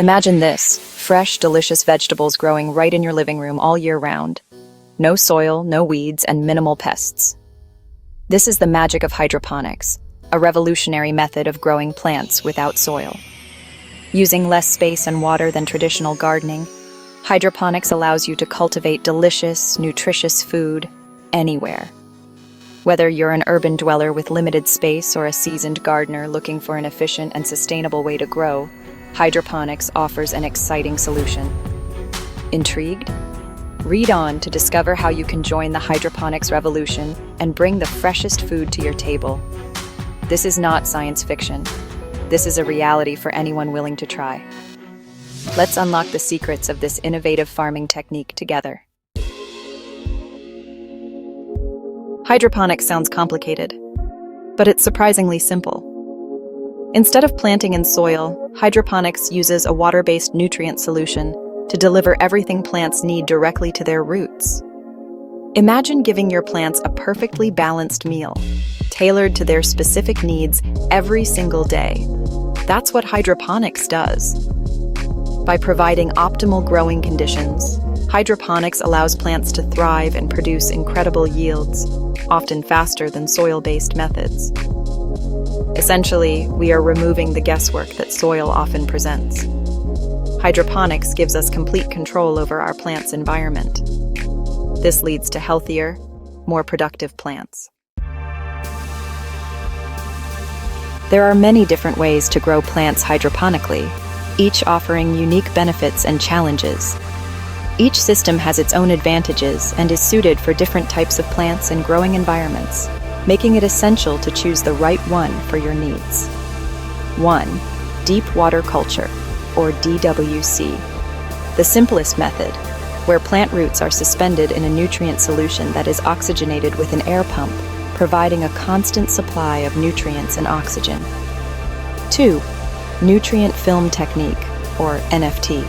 Imagine this, fresh, delicious vegetables growing right in your living room all year round. No soil, no weeds, and minimal pests. This is the magic of hydroponics, a revolutionary method of growing plants without soil. Using less space and water than traditional gardening, hydroponics allows you to cultivate delicious, nutritious food anywhere. Whether you're an urban dweller with limited space or a seasoned gardener looking for an efficient and sustainable way to grow, hydroponics offers an exciting solution. Intrigued? Read on to discover how you can join the hydroponics revolution and bring the freshest food to your table. This is not science fiction. This is a reality for anyone willing to try. Let's unlock the secrets of this innovative farming technique together. Hydroponics sounds complicated, but it's surprisingly simple. Instead of planting in soil, hydroponics uses a water-based nutrient solution to deliver everything plants need directly to their roots. Imagine giving your plants a perfectly balanced meal, tailored to their specific needs every single day. That's what hydroponics does. By providing optimal growing conditions, hydroponics allows plants to thrive and produce incredible yields, often faster than soil-based methods. Essentially, we are removing the guesswork that soil often presents. Hydroponics gives us complete control over our plant's environment. This leads to healthier, more productive plants. There are many different ways to grow plants hydroponically, each offering unique benefits and challenges. Each system has its own advantages and is suited for different types of plants and growing environments, making it essential to choose the right one for your needs. 1. Deep water culture, or DWC. The simplest method, where plant roots are suspended in a nutrient solution that is oxygenated with an air pump, providing a constant supply of nutrients and oxygen. 2. Nutrient film technique, or NFT.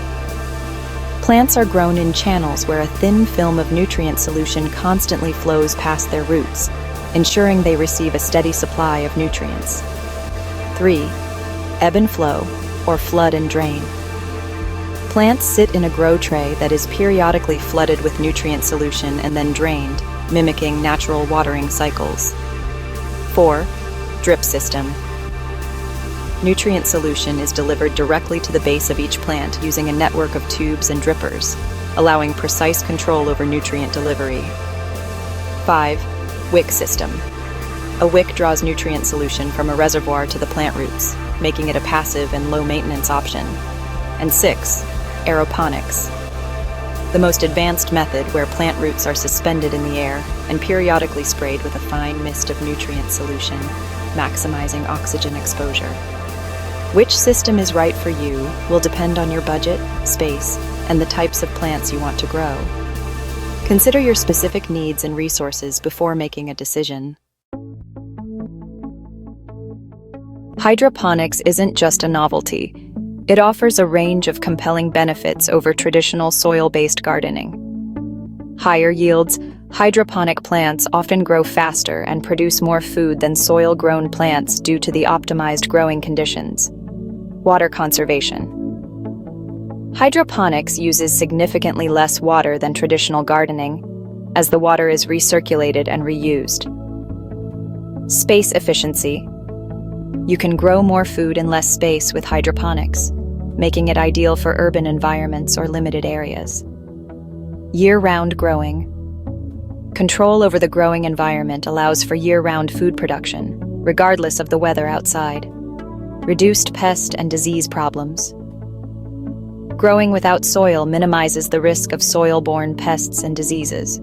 Plants are grown in channels where a thin film of nutrient solution constantly flows past their roots, ensuring they receive a steady supply of nutrients. 3. Ebb and flow, or flood and drain. Plants sit in a grow tray that is periodically flooded with nutrient solution and then drained, mimicking natural watering cycles. 4. Drip system. Nutrient solution is delivered directly to the base of each plant using a network of tubes and drippers, allowing precise control over nutrient delivery. 5. Wick system. A wick draws nutrient solution from a reservoir to the plant roots, making it a passive and low-maintenance option. And 6. Aeroponics. The most advanced method where plant roots are suspended in the air and periodically sprayed with a fine mist of nutrient solution, maximizing oxygen exposure. Which system is right for you will depend on your budget, space, and the types of plants you want to grow. Consider your specific needs and resources before making a decision. Hydroponics isn't just a novelty. It offers a range of compelling benefits over traditional soil-based gardening. Higher yields, hydroponic plants often grow faster and produce more food than soil-grown plants due to the optimized growing conditions. Water conservation. Hydroponics uses significantly less water than traditional gardening, as the water is recirculated and reused. Space efficiency. You can grow more food in less space with hydroponics, making it ideal for urban environments or limited areas. Year-round growing. Control over the growing environment allows for year-round food production, regardless of the weather outside. Reduced pest and disease problems. Growing without soil minimizes the risk of soil-borne pests and diseases.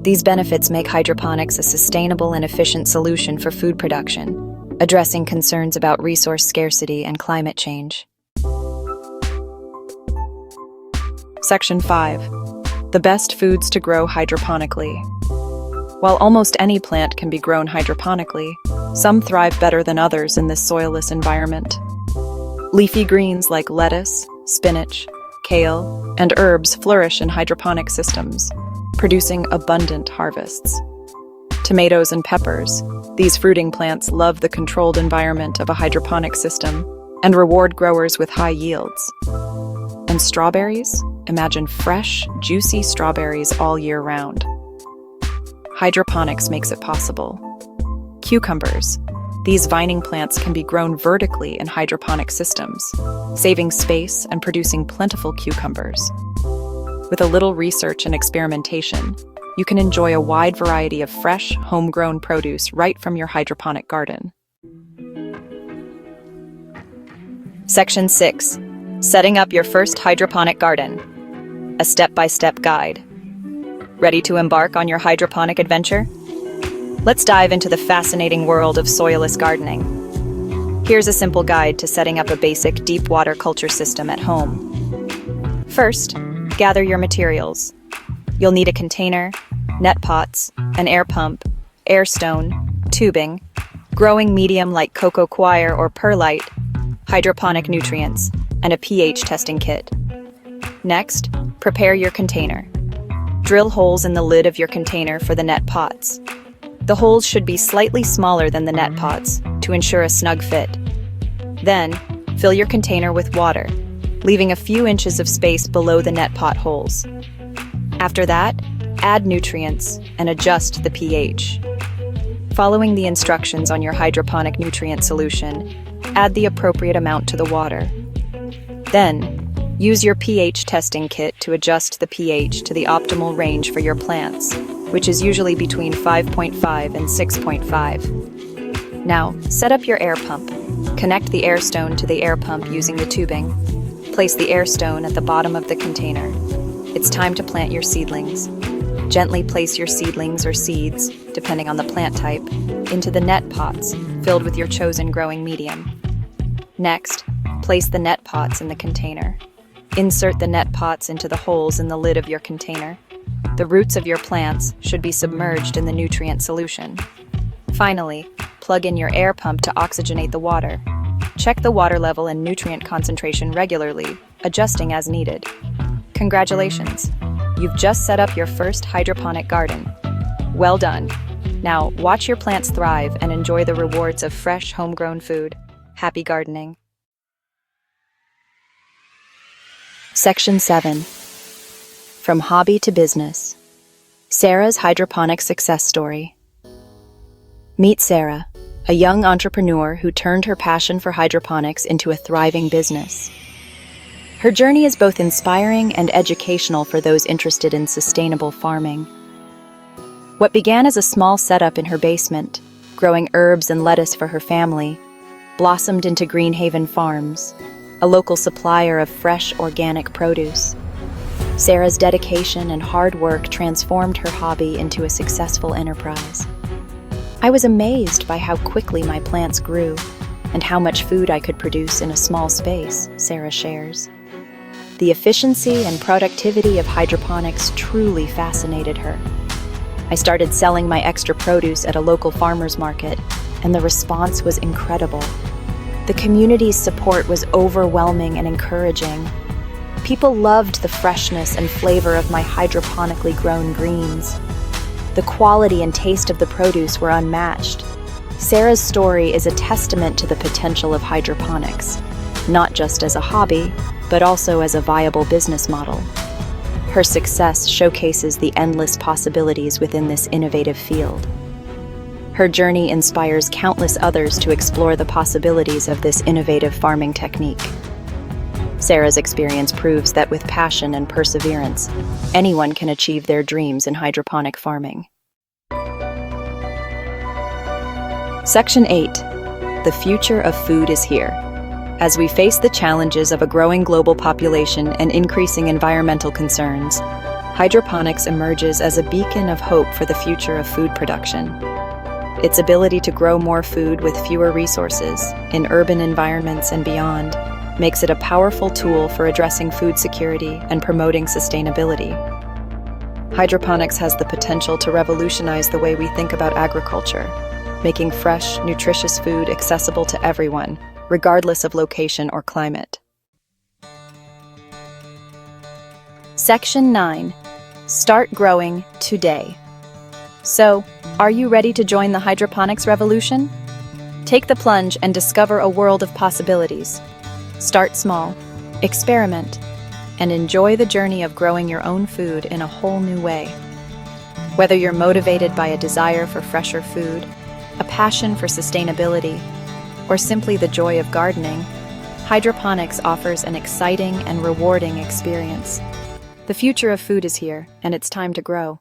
These benefits make hydroponics a sustainable and efficient solution for food production, addressing concerns about resource scarcity and climate change. Section 5. The best foods to grow hydroponically. While almost any plant can be grown hydroponically, some thrive better than others in this soilless environment. Leafy greens like lettuce, spinach, kale, and herbs flourish in hydroponic systems, producing abundant harvests. Tomatoes and peppers, these fruiting plants love the controlled environment of a hydroponic system, and reward growers with high yields. And strawberries? Imagine fresh, juicy strawberries all year round. Hydroponics makes it possible. Cucumbers. These vining plants can be grown vertically in hydroponic systems, saving space and producing plentiful cucumbers. With a little research and experimentation, you can enjoy a wide variety of fresh, homegrown produce right from your hydroponic garden. Section 6. Setting up your first hydroponic garden. A step-by-step guide. Ready to embark on your hydroponic adventure? Let's dive into the fascinating world of soilless gardening. Here's a simple guide to setting up a basic deep water culture system at home. First, gather your materials. You'll need a container, net pots, an air pump, air stone, tubing, growing medium like cocoa coir or perlite, hydroponic nutrients, and a pH testing kit. Next, prepare your container. Drill holes in the lid of your container for the net pots. The holes should be slightly smaller than the net pots to ensure a snug fit. Then, fill your container with water, leaving a few inches of space below the net pot holes. After that, add nutrients and adjust the pH. Following the instructions on your hydroponic nutrient solution, add the appropriate amount to the water. Then, use your pH testing kit to adjust the pH to the optimal range for your plants, which is usually between 5.5 and 6.5. Now, set up your air pump. Connect the air stone to the air pump using the tubing. Place the air stone at the bottom of the container. It's time to plant your seedlings. Gently place your seedlings or seeds, depending on the plant type, into the net pots filled with your chosen growing medium. Next, place the net pots in the container. Insert the net pots into the holes in the lid of your container. The roots of your plants should be submerged in the nutrient solution. Finally, plug in your air pump to oxygenate the water. Check the water level and nutrient concentration regularly, adjusting as needed. Congratulations! You've just set up your first hydroponic garden. Well done! Now, watch your plants thrive and enjoy the rewards of fresh, homegrown food. Happy gardening! Section 7. From hobby to business. Sarah's hydroponic success story. Meet Sarah, a young entrepreneur who turned her passion for hydroponics into a thriving business. Her journey is both inspiring and educational for those interested in sustainable farming. What began as a small setup in her basement, growing herbs and lettuce for her family, blossomed into Greenhaven Farms, a local supplier of fresh, organic produce. Sarah's dedication and hard work transformed her hobby into a successful enterprise. I was amazed by how quickly my plants grew and how much food I could produce in a small space, Sarah shares. The efficiency and productivity of hydroponics truly fascinated her. I started selling my extra produce at a local farmer's market, and the response was incredible. The community's support was overwhelming and encouraging. People loved the freshness and flavor of my hydroponically grown greens. The quality and taste of the produce were unmatched. Sarah's story is a testament to the potential of hydroponics, not just as a hobby, but also as a viable business model. Her success showcases the endless possibilities within this innovative field. Her journey inspires countless others to explore the possibilities of this innovative farming technique. Sarah's experience proves that with passion and perseverance, anyone can achieve their dreams in hydroponic farming. Section 8. The future of food is here. As we face the challenges of a growing global population and increasing environmental concerns, hydroponics emerges as a beacon of hope for the future of food production. Its ability to grow more food with fewer resources, in urban environments and beyond, makes it a powerful tool for addressing food security and promoting sustainability. Hydroponics has the potential to revolutionize the way we think about agriculture, making fresh, nutritious food accessible to everyone, regardless of location or climate. Section 9. Start growing today. So, are you ready to join the hydroponics revolution? Take the plunge and discover a world of possibilities. Start small, experiment, and enjoy the journey of growing your own food in a whole new way. Whether you're motivated by a desire for fresher food, a passion for sustainability, or simply the joy of gardening, hydroponics offers an exciting and rewarding experience. The future of food is here, and it's time to grow.